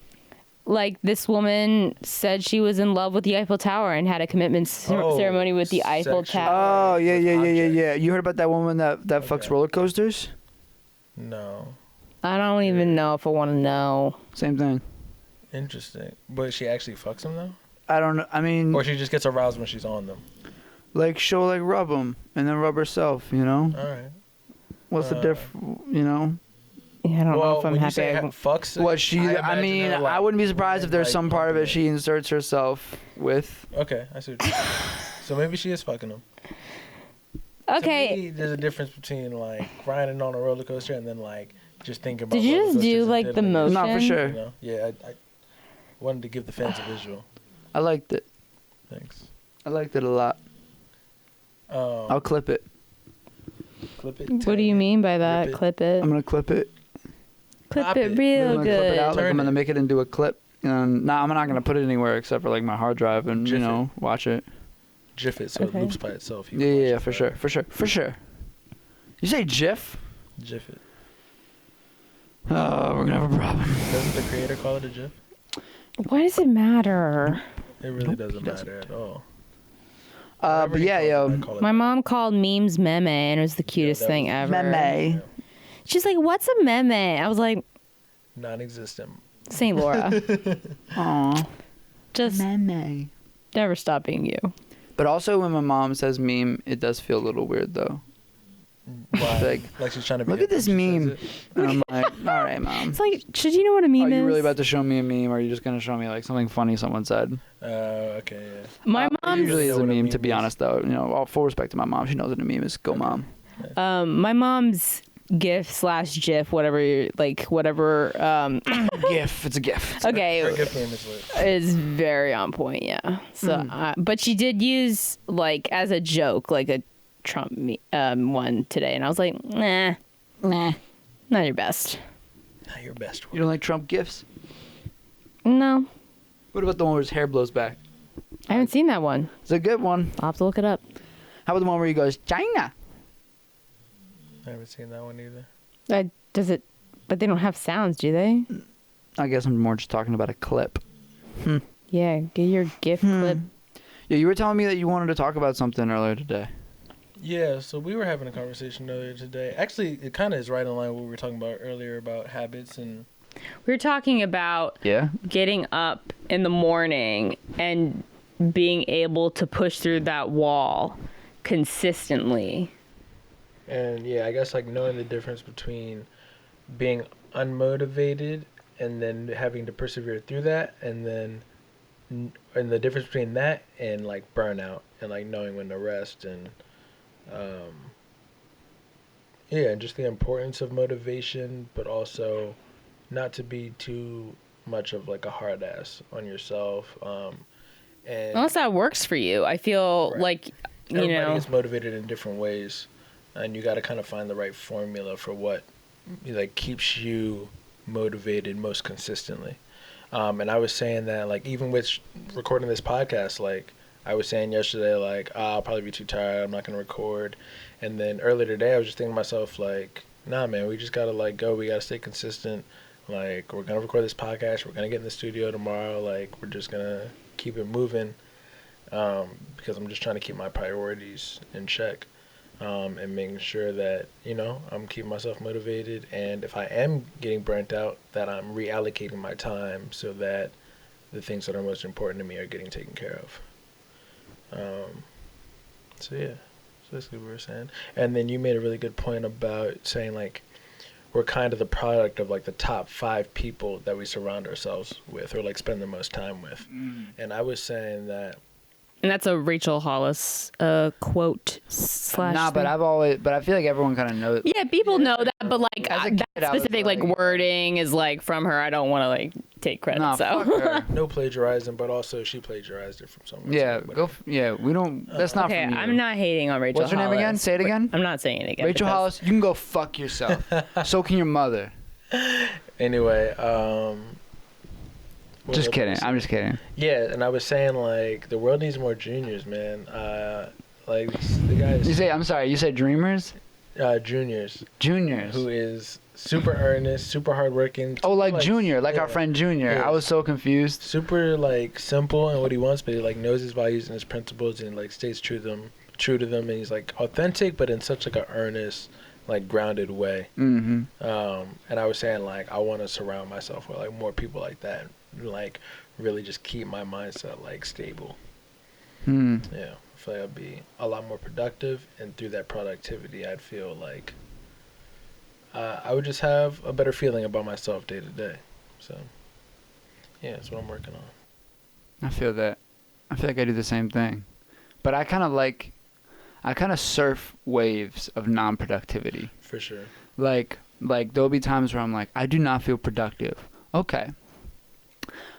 Like this woman said she was in love with the Eiffel Tower and had a commitment ceremony with the Eiffel sexual. Tower. Oh yeah. Object. You heard about that woman that fucks Okay. roller coasters? No. I don't even know if I want to know. Same thing. Interesting. But she actually fucks them though? I don't know. I mean, Or she just gets aroused when she's on them? like she'll like rub them and then rub herself. You know. All right. What's the diff? You know. Yeah, I don't know if I'm when you happy. say fucks, What she? I mean, imagine her, like, I wouldn't be surprised if there's like, some part of it pumping she inserts herself with. Okay, I see what you're saying. So maybe she is fucking them. Okay. To me, there's a difference between like riding on a roller coaster and then like just thinking about. Did you roller just do coasters like and the diddling. motion? No, for sure. You know? Yeah, I wanted to give the fans a visual. I liked it. Thanks. I liked it a lot. I'll clip it. Clip it. What do you mean by Rip that? it. Clip it. I'm gonna clip it. Clip Pop it it. real I'm gonna clip it out. good. Like I'm Turn gonna it. make it into a clip. And I'm not gonna put it anywhere except for like my hard drive and GIF it. watch it. GIF it so Okay. it loops by itself. You Yeah, can watch yeah, it for sure, forever. for sure. You say GIF? GIF it. Oh, we're gonna have a problem. Doesn't the creator call it a GIF? Why does it matter? It really Nope, doesn't he doesn't. matter at all. But Whatever he yeah, calls it, I yo, call it My that. mom called memes meme, and it was the cutest that thing was- ever. Meme. Yeah. She's like, "What's a meme?" I was like, Non-existent. "Saint Laura." aw, Just meme. never stop being you. But also, when my mom says meme, it does feel a little weird though. Why? Like, Like she's trying to be look at hip when this she says meme. it? And I'm like, all right, mom. It's like, should you know what a meme Are is? you really about to show me a meme, or are you just gonna show me like something funny someone said? Okay, yeah. My It mom's usually is know a what a meme, to meme be is. honest, though. All full respect to my mom, she knows what a meme is. Go, mom. my mom's GIF/GIF, whatever you're like, whatever. GIF. It's a GIF. Her Okay, gift name is lit. is very on point. Yeah. So, but she did use like as a joke, like a Trump one today, and I was like, nah, not your best. Not your best You one. don't like Trump gifs? No, What about the one where his hair blows back? I haven't seen that one. It's a good one. I'll have to look it up. How about the one where he goes, China? I haven't seen that one either. Does it? But they don't have sounds, do they? I guess I'm more just talking about a clip. Yeah, get your GIF clip. Yeah, you were telling me that you wanted to talk about something earlier today. Yeah, so we were having a conversation earlier today. Actually, it kind of is right in line with what we were talking about earlier about habits and We were talking about Yeah? getting up in the morning and being able to push through that wall consistently. yeah, I guess like knowing the difference between being unmotivated and then having to persevere through that, and then and the difference between that and like burnout and like knowing when to rest and yeah, and just the importance of motivation, but also not to be too much of like a hard ass on yourself. And Unless that works for you, I feel Right. like everybody gets know. motivated in different ways, and you got to kind of find the right formula for what like keeps you motivated most consistently. And I was saying that like even with recording this podcast, like I was saying yesterday, like I'll probably be too tired, I'm not gonna record. And then earlier today I was just thinking to myself like, nah man, we just gotta like go, we gotta stay consistent. Like we're gonna record this podcast, we're gonna get in the studio tomorrow, like we're just gonna keep it moving. Because I'm just trying to keep my priorities in check, and making sure that, you know, I'm keeping myself motivated, and if I am getting burnt out, that I'm reallocating my time so that the things that are most important to me are getting taken care of. So yeah, so basically what we were saying. And then you made a really good point about saying like we're kind of the product of like the top 5 people that we surround ourselves with or like spend the most time with. And I was saying that And that's a Rachel Hollis quote slash. Nah, but thing. I feel like everyone kind of knows. Yeah, people know that, but like As a that kid, I was specific like like- wording is like from her. I don't want to like take credit. Nah, so fuck her. no plagiarizing, but also she plagiarized it from someone. Yeah, so go. whatever. Yeah, we don't. That's not okay, from you. I'm not hating on Rachel. What's her name Hollis. again? Say it again. I'm not saying it again. Rachel because- Hollis. You can go fuck yourself. So can your mother. Anyway, what Just was I kidding. saying? I'm just kidding. Yeah, and I was saying like the world needs more juniors, man. Like the You guys, say. I'm sorry. You said dreamers. juniors, Juniors. who is super earnest, super hardworking. Oh, like Junior, like our yeah. friend Junior. Yeah. I was so confused. Super like simple in what he wants, but he like knows his values and his principles and like stays true to them, and he's like authentic, but in such like a earnest, like grounded way. Mm-hmm. And I was saying like I want to surround myself with like more people like that, and, like really just keep my mindset like stable. Hmm. Yeah, I feel like I'd be a lot more productive, and through that productivity, I'd feel like I would just have a better feeling about myself day to day. So yeah, that's what I'm working on. I feel that. I feel like I do the same thing, but I kind of surf waves of non-productivity. For sure. Like there'll be times where I'm like, I do not feel productive. Okay.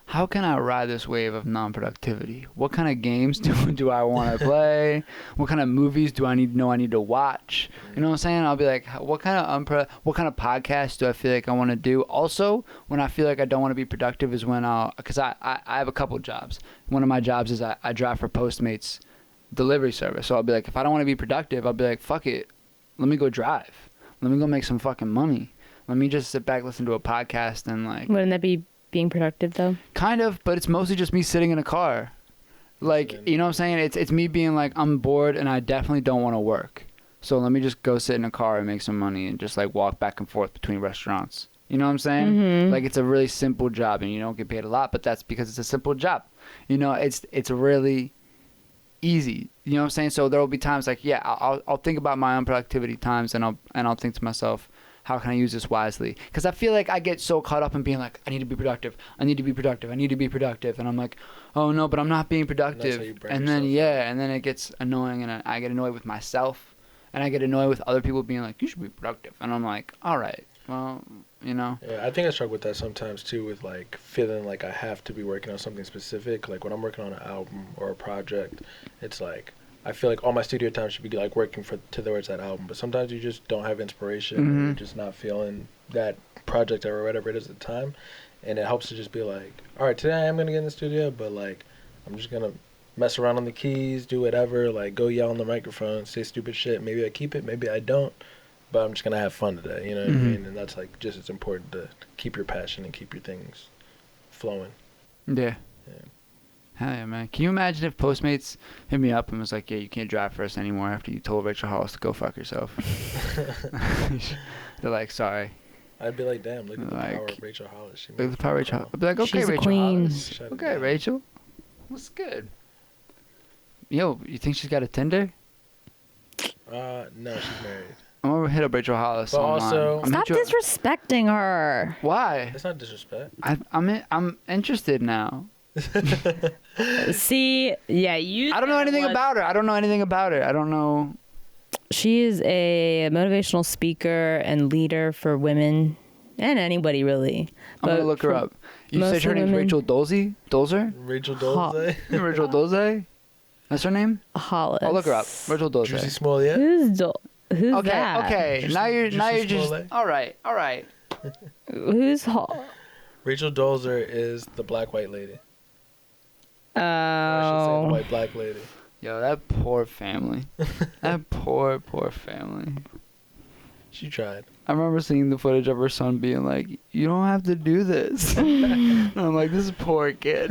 How can I ride this wave of non-productivity? What kind of games do I want to play? What kind of movies do I need to watch? You know what I'm saying? I'll be like, what kind of podcasts do I feel like I want to do? Also, when I feel like I don't want to be productive is when because I have a couple jobs. One of my jobs is I drive for Postmates delivery service. So I'll be like, if I don't want to be productive, I'll be like, fuck it. Let me go drive. Let me go make some fucking money. Let me just sit back, listen to a podcast, and like. Wouldn't that be being productive though? Kind of, but it's mostly just me sitting in a car. Like, you know what I'm saying? It's me being like, I'm bored and I definitely don't want to work. So let me just go sit in a car and make some money and just like walk back and forth between restaurants. You know what I'm saying? Mm-hmm. Like, it's a really simple job and you don't get paid a lot, but that's because it's a simple job. You know, it's really easy. You know what I'm saying? So there will be times like, yeah, I'll think about my own productivity times and I'll think to myself, how can I use this wisely? Because I feel like I get so caught up in being like, I need to be productive. I need to be productive. I need to be productive. And I'm like, oh no, but I'm not being productive. And then, and then it gets annoying and I get annoyed with myself. And I get annoyed with other people being like, you should be productive. And I'm like, all right, well, you know. Yeah, I think I struggle with that sometimes too, with like feeling like I have to be working on something specific. Like when I'm working on an album or a project, it's like, I feel like all my studio time should be like working towards that album, but sometimes you just don't have inspiration. Mm-hmm. Or you're just not feeling that project or whatever it is at the time, and it helps to just be like, all right, today I am gonna get in the studio, but like I'm just gonna mess around on the keys, do whatever, like go yell on the microphone, say stupid shit. Maybe I keep it, maybe I don't, but I'm just gonna have fun today. You know what I mean? And that's like just as important to keep your passion and keep your things flowing. Yeah. Hell yeah, man. Can you imagine if Postmates hit me up and was like, yeah, you can't drive for us anymore after you told Rachel Hollis to go fuck herself? They're like, sorry. I'd be like, damn, look at the power of Rachel Hollis. Look at the power of Rachel Hollis. I'd be like, okay, She's a Rachel queen. Hollis. Okay, Rachel. What's good? Yo, you think she's got a Tinder? No, she's married. I'm gonna hit up Rachel Hollis But online. also, Stop disrespecting her. Why? It's not disrespect. I'm interested now. See, yeah, you. I don't know anything about her. I don't know. She is a motivational speaker and leader for women and anybody really. I'm gonna look her up. You said her name's Rachel Dolzer? Rachel Dolze? Rachel Dolze? That's her name? Hollis. I'll look her up. Rachel Dolze. Juicy Smollett? Who's Okay, that? okay. Juicy- Now you're Juicy just Smollett? all right. Who's Rachel Dolzer is the black-white lady. Or I should say the Oh. white-black lady. Yo, that poor family. That poor family. She tried. I remember seeing the footage of her son being like, "You don't have to do this." And I'm like, "This poor kid."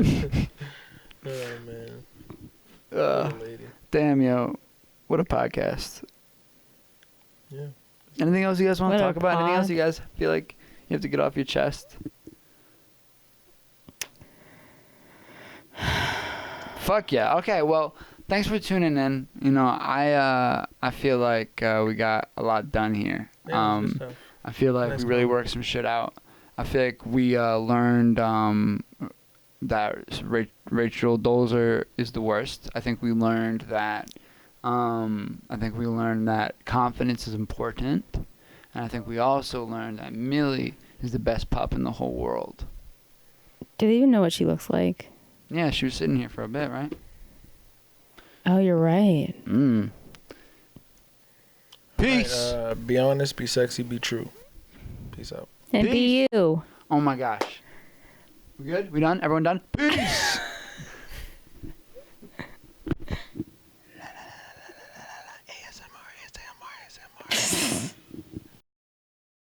Oh, man. Poor lady. Damn, yo, what a podcast. Yeah. Anything else you guys want What to a talk about? Anything pod. else you guys feel like you have to get off your chest? Fuck yeah. Okay, well, thanks for tuning in. You know, I feel like we got a lot done here. Yeah, good stuff. I feel like Nice we really moment. worked some shit out. I feel like we learned that Rachel Dolzer is the worst. I think we learned that confidence is important. And I think we also learned that Millie is the best pup in the whole world. Do they even know what she looks like? Yeah, she was sitting here for a bit, right? Oh, you're right. Peace. All right, be honest, be sexy, be true. Peace out. And be you. Oh my gosh. We good? We done? Everyone done? Peace.